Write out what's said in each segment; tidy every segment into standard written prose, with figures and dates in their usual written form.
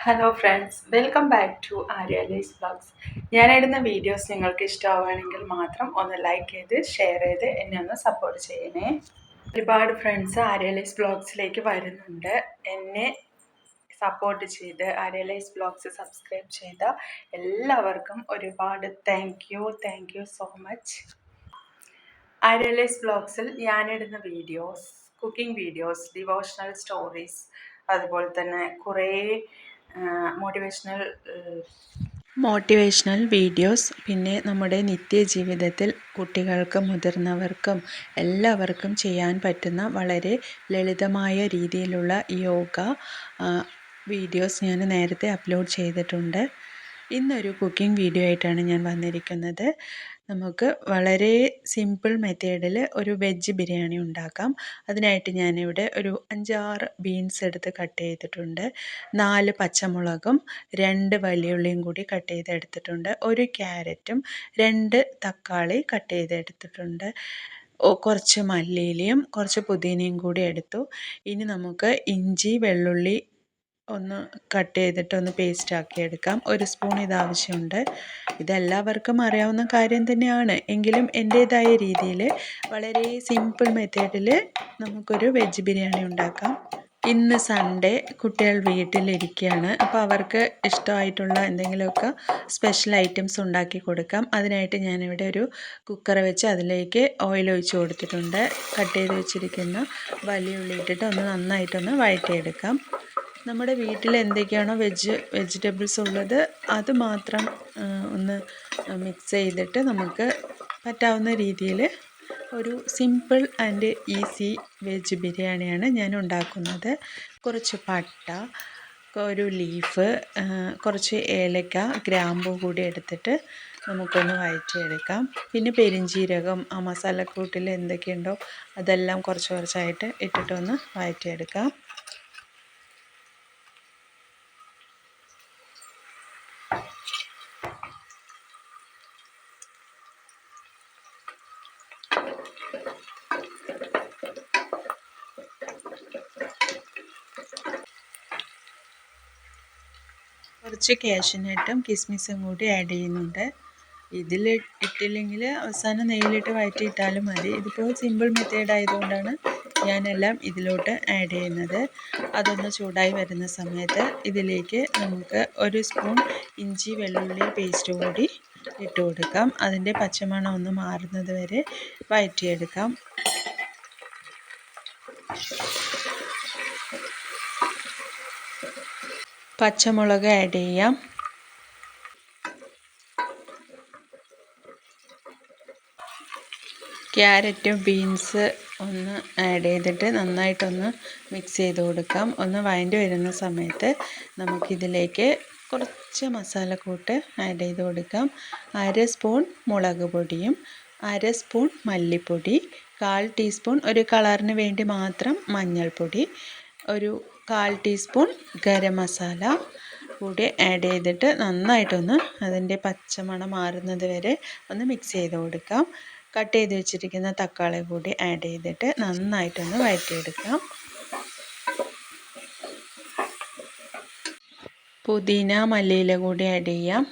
Hello friends, welcome back to Aryalees vlogs. ഞാനിടുന്ന videos നിങ്ങൾക്ക് ഇഷ്ടമാവുകയാണെങ്കിൽ മാത്രം ഒന്ന് ലൈക്ക് ചെയ്ത് ഷെയർ ചെയ്ത് എന്നെ ഒന്ന് സപ്പോർട്ട് ചെയ്യണേ. ഒരുപാട് ഫ്രണ്ട്സ് ആര്യാലീസ് വ്ളോഗ്സിലേക്ക് വരുന്നുണ്ട്. എന്നെ സപ്പോർട്ട് ചെയ്ത് ആര്യാലീസ് വ്ളോഗ്സ് സബ്സ്ക്രൈബ് ചെയ്ത എല്ലാവർക്കും ഒരുപാട് താങ്ക് യു സോ മച്ച്. ആര്യാലീസ് വ്ളോഗ്സിൽ ഞാനിടുന്ന videos, cooking videos, devotional stories, അതുപോലെ തന്നെ കുറേ മോട്ടിവേഷണൽ വീഡിയോസ്, പിന്നെ നമ്മുടെ നിത്യജീവിതത്തിൽ കുട്ടികൾക്കും മുതിർന്നവർക്കും എല്ലാവർക്കും ചെയ്യാൻ പറ്റുന്ന വളരെ ലളിതമായ രീതിയിലുള്ള യോഗ വീഡിയോസ് ഞാൻ നേരത്തെ അപ്ലോഡ് ചെയ്തിട്ടുണ്ട്. ഇന്നൊരു കുക്കിംഗ് വീഡിയോ ആയിട്ടാണ് ഞാൻ വന്നിരിക്കുന്നത്. നമുക്ക് വളരെ സിമ്പിൾ മെത്തേഡിൽ ഒരു വെജ് ബിരിയാണി ഉണ്ടാക്കാം. അതിനായിട്ട് ഞാനിവിടെ ഒരു 5-6 ബീൻസ് എടുത്ത് കട്ട് ചെയ്തിട്ടുണ്ട്. 4 പച്ചമുളകും 2 വലിയുള്ളിയും കൂടി കട്ട് ചെയ്തെടുത്തിട്ടുണ്ട്. 1 ക്യാരറ്റും 2 തക്കാളി കട്ട് ചെയ്തെടുത്തിട്ടുണ്ട്. കുറച്ച് മല്ലിയിലയും കുറച്ച് പുതിനയും കൂടി എടുത്തു. ഇനി നമുക്ക് ഇഞ്ചി വെള്ളുള്ളി ഒന്ന് കട്ട് ചെയ്തിട്ട് ഒന്ന് പേസ്റ്റ് ആക്കി എടുക്കാം. 1 സ്പൂൺ ഇത് ആവശ്യമുണ്ട്. ഇതെല്ലാവർക്കും അറിയാവുന്ന കാര്യം തന്നെയാണ്, എങ്കിലും എൻ്റേതായ രീതിയിൽ വളരെ സിമ്പിൾ മെത്തേഡിൽ നമുക്കൊരു വെജ് ബിരിയാണി ഉണ്ടാക്കാം. ഇന്ന് സൺഡേ, കുട്ടികൾ വീട്ടിലിരിക്കുകയാണ്. അപ്പോൾ അവർക്ക് ഇഷ്ടമായിട്ടുള്ള എന്തെങ്കിലുമൊക്കെ സ്പെഷ്യൽ ഐറ്റംസ് ഉണ്ടാക്കി കൊടുക്കാം. അതിനായിട്ട് ഞാനിവിടെ ഒരു കുക്കർ വെച്ച് അതിലേക്ക് ഓയിൽ ഒഴിച്ച് കൊടുത്തിട്ടുണ്ട്. കട്ട് ചെയ്ത് വെച്ചിരിക്കുന്ന വലിയ ഉള്ളി ഇട്ടിട്ട് ഒന്ന് നന്നായിട്ടൊന്ന് വഴറ്റിയെടുക്കാം. നമ്മുടെ വീട്ടിൽ എന്തൊക്കെയാണോ വെജിറ്റബിൾസ് ഉള്ളത് അത് മാത്രം ഒന്ന് മിക്സ് ചെയ്തിട്ട് നമുക്ക് പറ്റാവുന്ന രീതിയിൽ ഒരു സിമ്പിൾ ആൻഡ് ഈസി വെജ് ബിരിയാണിയാണ് ഞാൻ ഉണ്ടാക്കുന്നത്. കുറച്ച് പട്ട, ഒരു ലീഫ്, കുറച്ച് ഏലക്ക, ഗ്രാമ്പൂ കൂടി എടുത്തിട്ട് നമുക്കൊന്ന് വഴറ്റിയെടുക്കാം. പിന്നെ പെരിഞ്ജീരകം, ആ മസാലക്കൂട്ടിൽ എന്തൊക്കെയുണ്ടോ അതെല്ലാം കുറച്ചായിട്ട് ഇട്ടിട്ടൊന്ന് വഴറ്റിയെടുക്കാം. കുറച്ച് കാഷ്യൂനട്ടും കിസ്മിസും കൂടി ആഡ് ചെയ്യുന്നുണ്ട്. ഇതിൽ ഇട്ടില്ലെങ്കിൽ അവസാനം നെയ്യിലിട്ട് വഴറ്റിയിട്ടാലും മതി. ഇതിപ്പോൾ സിമ്പിൾ മെത്തേഡ് ആയതുകൊണ്ടാണ് ഞാനെല്ലാം ഇതിലോട്ട് ആഡ് ചെയ്യുന്നത്. അതൊന്ന് ചൂടായി വരുന്ന സമയത്ത് ഇതിലേക്ക് നമുക്ക് 1 സ്പൂൺ ഇഞ്ചി വെള്ളുള്ളി പേസ്റ്റ് കൂടി ഇട്ട് കൊടുക്കാം. അതിൻ്റെ പച്ചമണം ഒന്ന് മാറുന്നത് വരെ വഴറ്റിയെടുക്കാം. പച്ചമുളക് ആഡ് ചെയ്യാം. ക്യാരറ്റും ബീൻസ് ഒന്ന് ആഡ് ചെയ്തിട്ട് നന്നായിട്ടൊന്ന് മിക്സ് ചെയ്ത് കൊടുക്കാം. ഒന്ന് വഴണ്ടി വരുന്ന സമയത്ത് നമുക്കിതിലേക്ക് കുറച്ച് മസാലക്കൂട്ട് ആഡ് ചെയ്ത് കൊടുക്കാം. 1/2 സ്പൂൺ മുളക് പൊടിയും 1/2 സ്പൂൺ മല്ലിപ്പൊടി, 1/4 ടീസ്പൂൺ ഒരു കളറിന് വേണ്ടി മാത്രം മഞ്ഞൾപ്പൊടി, ഒരു 1/4 ടീസ്പൂൺ ഗരം മസാല കൂടി ആഡ് ചെയ്തിട്ട് നന്നായിട്ടൊന്ന് അതിൻ്റെ പച്ചമണം മാറുന്നത് വരെ ഒന്ന് മിക്സ് ചെയ്ത് കൊടുക്കാം. കട്ട് ചെയ്ത് വെച്ചിരിക്കുന്ന തക്കാളി കൂടി ആഡ് ചെയ്തിട്ട് നന്നായിട്ടൊന്ന് വഴറ്റിയെടുക്കാം. പുതിന മല്ലിയില കൂടി ആഡ് ചെയ്യാം.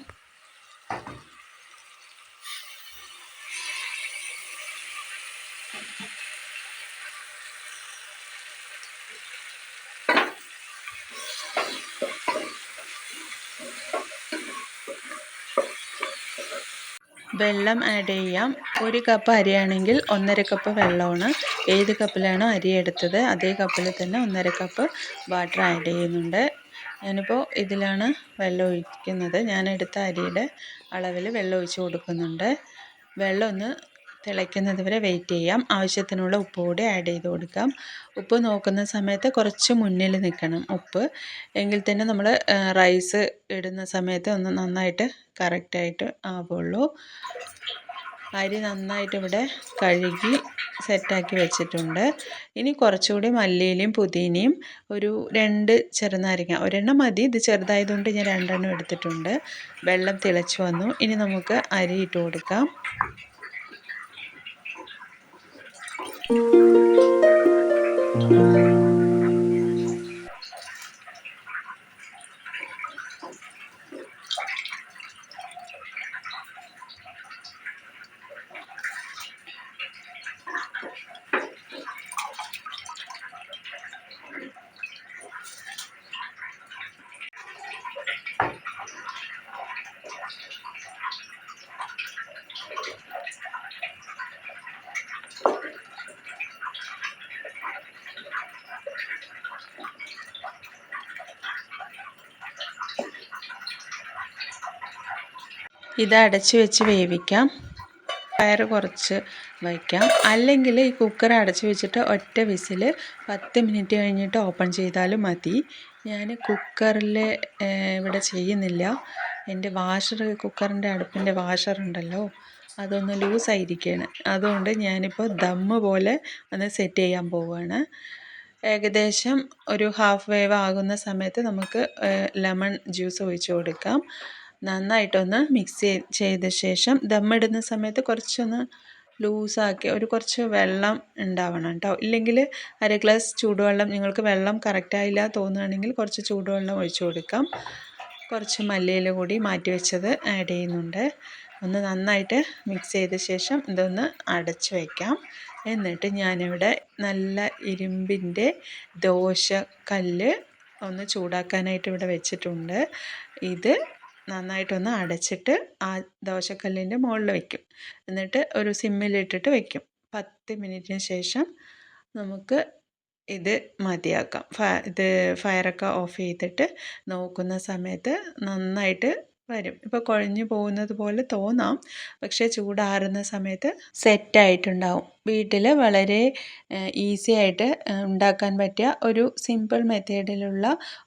വെള്ളം ആഡ് ചെയ്യാം. 1 കപ്പ് അരിയാണെങ്കിൽ 1.5 കപ്പ് വെള്ളമാണ്. ഏത് കപ്പിലാണോ അരി എടുത്തത് അതേ കപ്പിൽ തന്നെ 1.5 കപ്പ് വാട്ടർ ആഡ് ചെയ്യുന്നുണ്ട്. ഞാനിപ്പോൾ ഇതിലാണ് വെള്ളം ഒഴിക്കുന്നത്. ഞാൻ എടുത്ത അരിയുടെ അളവിൽ വെള്ളം ഒഴിച്ച് കൊടുക്കുന്നുണ്ട്. വെള്ളം ഒന്ന് തിളയ്ക്കുന്നത് വരെ വെയിറ്റ് ചെയ്യാം. ആവശ്യത്തിനുള്ള ഉപ്പ് കൂടി ആഡ് ചെയ്ത് കൊടുക്കാം. ഉപ്പ് നോക്കുന്ന സമയത്ത് കുറച്ച് മുന്നിൽ നിൽക്കണം ഉപ്പ്, എങ്കിൽ തന്നെ നമ്മൾ റൈസ് ഇടുന്ന സമയത്ത് ഒന്ന് നന്നായിട്ട് കറക്റ്റായിട്ട് ആവുള്ളൂ. അരി നന്നായിട്ട് ഇവിടെ കഴുകി സെറ്റാക്കി വെച്ചിട്ടുണ്ട്. ഇനി കുറച്ചുകൂടി മല്ലിയിലയും പുതിനയും, ഒരു 2 ചെറുനാരങ്ങ, ഒരെണ്ണം മതി, ഇത് ചെറുതായതുകൊണ്ട് ഞാൻ 2 എണ്ണം എടുത്തിട്ടുണ്ട്. വെള്ളം തിളച്ച് വന്നു. ഇനി നമുക്ക് അരി ഇട്ട് കൊടുക്കാം. ഇത് അടച്ച് വെച്ച് വേവിക്കാം. ഫയർ കുറച്ച് വയ്ക്കാം. അല്ലെങ്കിൽ ഈ കുക്കർ അടച്ച് വെച്ചിട്ട് ഒറ്റ വിസിൽ 10 മിനിറ്റ് കഴിഞ്ഞിട്ട് ഓപ്പൺ ചെയ്താലും മതി. ഞാൻ കുക്കറിൽ ഇവിടെ ചെയ്യുന്നില്ല. എൻ്റെ കുക്കറിൻ്റെ അടുപ്പിൻ്റെ വാഷറുണ്ടല്ലോ, അതൊന്ന് ലൂസായിരിക്കുകയാണ്. അതുകൊണ്ട് ഞാനിപ്പോൾ ദമ്മ് പോലെ ഒന്ന് സെറ്റ് ചെയ്യാൻ പോവുകയാണ്. ഏകദേശം ഒരു ഹാഫ് വേവ് ആകുന്ന സമയത്ത് നമുക്ക് ലെമൺ ജ്യൂസ് ഒഴിച്ച് കൊടുക്കാം. നന്നായിട്ടൊന്ന് മിക്സ് ചെയ്ത ശേഷം ദമ്മിടുന്ന സമയത്ത് കുറച്ചൊന്ന് ലൂസാക്കി കുറച്ച് വെള്ളം ഉണ്ടാവണം കേട്ടോ. ഇല്ലെങ്കിൽ 1/2 ഗ്ലാസ് ചൂടുവെള്ളം, നിങ്ങൾക്ക് വെള്ളം കറക്റ്റായില്ല തോന്നുകയാണെങ്കിൽ കുറച്ച് ചൂടുവെള്ളം ഒഴിച്ചു കൊടുക്കാം. കുറച്ച് മല്ലിയില കൂടി മാറ്റി വെച്ചത് ആഡ് ചെയ്യുന്നുണ്ട്. ഒന്ന് നന്നായിട്ട് മിക്സ് ചെയ്ത ശേഷം ഇതൊന്ന് അടച്ചു വയ്ക്കാം. എന്നിട്ട് ഞാനിവിടെ നല്ല ഇരുമ്പിൻ്റെ ദോശക്കല്ല് ഒന്ന് ചൂടാക്കാനായിട്ട് ഇവിടെ വെച്ചിട്ടുണ്ട്. ഇത് നന്നായിട്ടൊന്ന് അടച്ചിട്ട് ആ ദോശക്കല്ലിൻ്റെ മുകളിൽ വയ്ക്കും. എന്നിട്ട് ഒരു സിമ്മിലിട്ടിട്ട് വയ്ക്കും. 10 മിനിറ്റിന് ശേഷം നമുക്ക് ഇത് മതിയാക്കാം. ഇത് ഫയറൊക്കെ ഓഫ് ചെയ്തിട്ട് നോക്കുന്ന സമയത്ത് നന്നായിട്ട് വരും. ഇപ്പോൾ കുഴഞ്ഞു പോകുന്നത് പോലെ തോന്നാം, പക്ഷേ ചൂടാറുന്ന സമയത്ത് സെറ്റായിട്ടുണ്ടാവും. വീട്ടിൽ വളരെ ഈസി ആയിട്ട് ഉണ്ടാക്കാൻ പറ്റിയ ഒരു സിമ്പിൾ മെത്തേഡിലുള്ള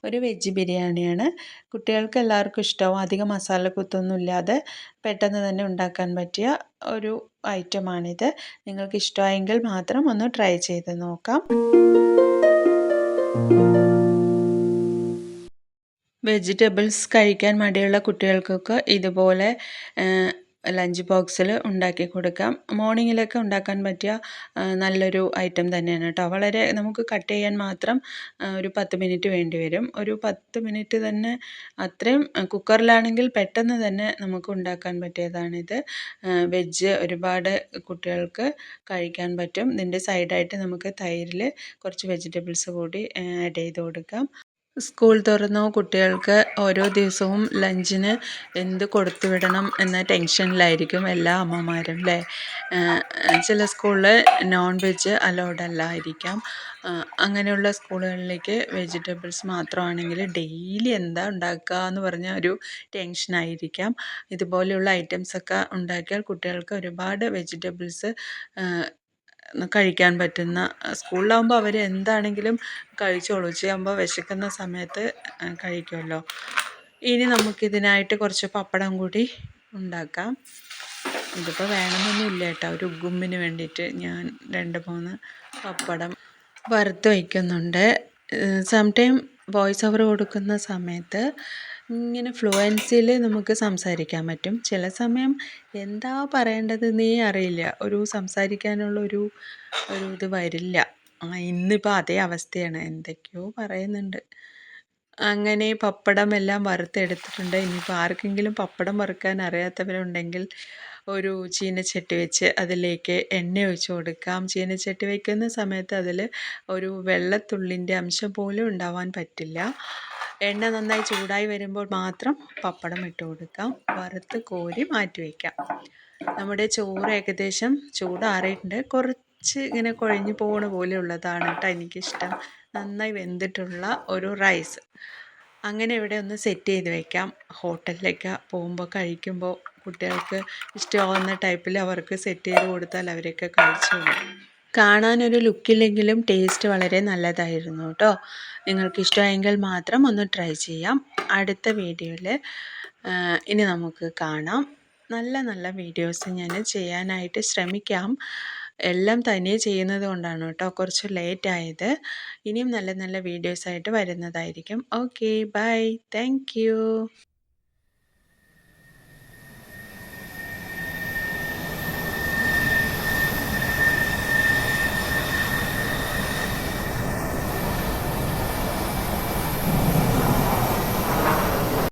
ഒരു വെജ് ബിരിയാണിയാണ്. കുട്ടികൾക്ക് എല്ലാവർക്കും ഇഷ്ടമാവും. അധികം മസാലക്കൂത്തൊന്നും ഇല്ലാതെ പെട്ടെന്ന് തന്നെ ഉണ്ടാക്കാൻ പറ്റിയ ഒരു ഐറ്റമാണിത്. നിങ്ങൾക്ക് ഇഷ്ടമായെങ്കിൽ മാത്രം ഒന്ന് ട്രൈ ചെയ്ത് നോക്കാം. വെജിറ്റബിൾസ് കഴിക്കാൻ മടിയുള്ള കുട്ടികൾക്കൊക്കെ ഇതുപോലെ ലഞ്ച് ബോക്സിൽ ഉണ്ടാക്കി കൊടുക്കാം. മോർണിംഗിലൊക്കെ ഉണ്ടാക്കാൻ പറ്റിയ നല്ലൊരു ഐറ്റം തന്നെയാണ് കേട്ടോ. വളരെ നമുക്ക് കട്ട് ചെയ്യാൻ മാത്രം ഒരു 10 മിനിറ്റ് വേണ്ടി വരും. ഒരു 10 മിനിറ്റ് തന്നെ, അത്രയും കുക്കറിലാണെങ്കിൽ പെട്ടെന്ന് തന്നെ നമുക്ക് ഉണ്ടാക്കാൻ പറ്റിയതാണിത്. വെജ് ഒരുപാട് കുട്ടികൾക്ക് കഴിക്കാൻ പറ്റും. ഇതിൻ്റെ സൈഡായിട്ട് നമുക്ക് തൈരിൽ കുറച്ച് വെജിറ്റബിൾസ് കൂടി ആഡ് ചെയ്ത് കൊടുക്കാം. സ്കൂൾ തുറന്നു, കുട്ടികൾക്ക് ഓരോ ദിവസവും ലഞ്ചിന് എന്ത് കൊടുത്തു വിടണം എന്ന ടെൻഷനിലായിരിക്കും എല്ലാ അമ്മമാരും അല്ലേ. ചില സ്കൂളിൽ നോൺ വെജ് അലൗഡ് അല്ലായിരിക്കാം. അങ്ങനെയുള്ള സ്കൂളുകളിലേക്ക് വെജിറ്റബിൾസ് മാത്രമാണെങ്കിൽ ഡെയിലി എന്താ ഉണ്ടാക്കുക എന്ന് പറഞ്ഞ ഒരു ടെൻഷനായിരിക്കാം. ഇതുപോലെയുള്ള ഐറ്റംസൊക്കെ ഉണ്ടാക്കിയാൽ കുട്ടികൾക്ക് ഒരുപാട് വെജിറ്റബിൾസ് കഴിക്കാൻ പറ്റുന്ന, സ്കൂളിലാകുമ്പോൾ അവർ എന്താണെങ്കിലും കഴിച്ചോളൂ. ഉച്ചയാകുമ്പോൾ വിശക്കുന്ന സമയത്ത് കഴിക്കുമല്ലോ. ഇനി നമുക്കിതിനായിട്ട് കുറച്ച് പപ്പടം കൂടി ഉണ്ടാക്കാം. ഇതിപ്പോൾ വേണമെന്നൊന്നുമില്ല കേട്ടോ. ഒരു ഗുമ്മിന് വേണ്ടിയിട്ട് ഞാൻ 2-3 പപ്പടം വറുത്ത് വയ്ക്കുന്നുണ്ട്. സംടൈം വോയിസ് ഓവർ കൊടുക്കുന്ന സമയത്ത് ഇങ്ങനെ ഫ്ലുവൻസിയിൽ നമുക്ക് സംസാരിക്കാൻ പറ്റും. ചില സമയം എന്താ പറയേണ്ടതെന്നേ അറിയില്ല. സംസാരിക്കാനുള്ള ഒരു ഇത് വരില്ല. ഇന്നിപ്പോൾ അതേ അവസ്ഥയാണ്. എന്തൊക്കെയോ പറയുന്നുണ്ട്. അങ്ങനെ പപ്പടം എല്ലാം വറുത്തെടുത്തിട്ടുണ്ട്. ഇനിയിപ്പോൾ ആർക്കെങ്കിലും പപ്പടം വറുക്കാൻ അറിയാത്തവരുണ്ടെങ്കിൽ ഒരു ചീനച്ചട്ടി വെച്ച് അതിലേക്ക് എണ്ണ ഒഴിച്ച് കൊടുക്കാം. ചീനച്ചട്ടി വയ്ക്കുന്ന സമയത്ത് അതിൽ ഒരു വെള്ളത്തുള്ളിൻ്റെ അംശം പോലും ഉണ്ടാവാൻ പറ്റില്ല. എണ്ണ നന്നായി ചൂടായി വരുമ്പോൾ മാത്രം പപ്പടം ഇട്ട് കൊടുക്കാം. വറുത്ത് കോരി മാറ്റി വയ്ക്കാം. നമ്മുടെ ചോറ് ഏകദേശം ചൂടാറിയിട്ടുണ്ട്. കുറച്ച് ഇങ്ങനെ കുഴഞ്ഞു പോകണ പോലെയുള്ളതാണ് കേട്ടോ എനിക്കിഷ്ടം. നന്നായി വെന്തിട്ടുള്ള ഒരു റൈസ്. അങ്ങനെ ഇവിടെ ഒന്ന് സെറ്റ് ചെയ്ത് വയ്ക്കാം. ഹോട്ടലിലേക്ക് പോകുമ്പോൾ കഴിക്കുമ്പോൾ കുട്ടികൾക്ക് ഇഷ്ടമാവുന്ന ടൈപ്പിൽ അവർക്ക് സെറ്റ് ചെയ്ത് കൊടുത്താൽ അവരൊക്കെ കഴിച്ചോളും. കാണാനൊരു ലുക്കില്ലെങ്കിലും ടേസ്റ്റ് വളരെ നല്ലതായിരുന്നു കേട്ടോ. നിങ്ങൾക്ക് ഇഷ്ടമായെങ്കിൽ മാത്രം ഒന്ന് ട്രൈ ചെയ്യാം. അടുത്ത വീഡിയോയിൽ ഇനി നമുക്ക് കാണാം. നല്ല നല്ല വീഡിയോസ് ഞാൻ ചെയ്യാനായിട്ട് ശ്രമിക്കാം. എല്ലാം തനിയെ ചെയ്യുന്നത് കൊണ്ടാണ് കേട്ടോ കുറച്ച് ലേറ്റ് ആയത്. ഇനിയും നല്ല നല്ല വീഡിയോസായിട്ട് വരുന്നതായിരിക്കും. Okay, bye, thank U.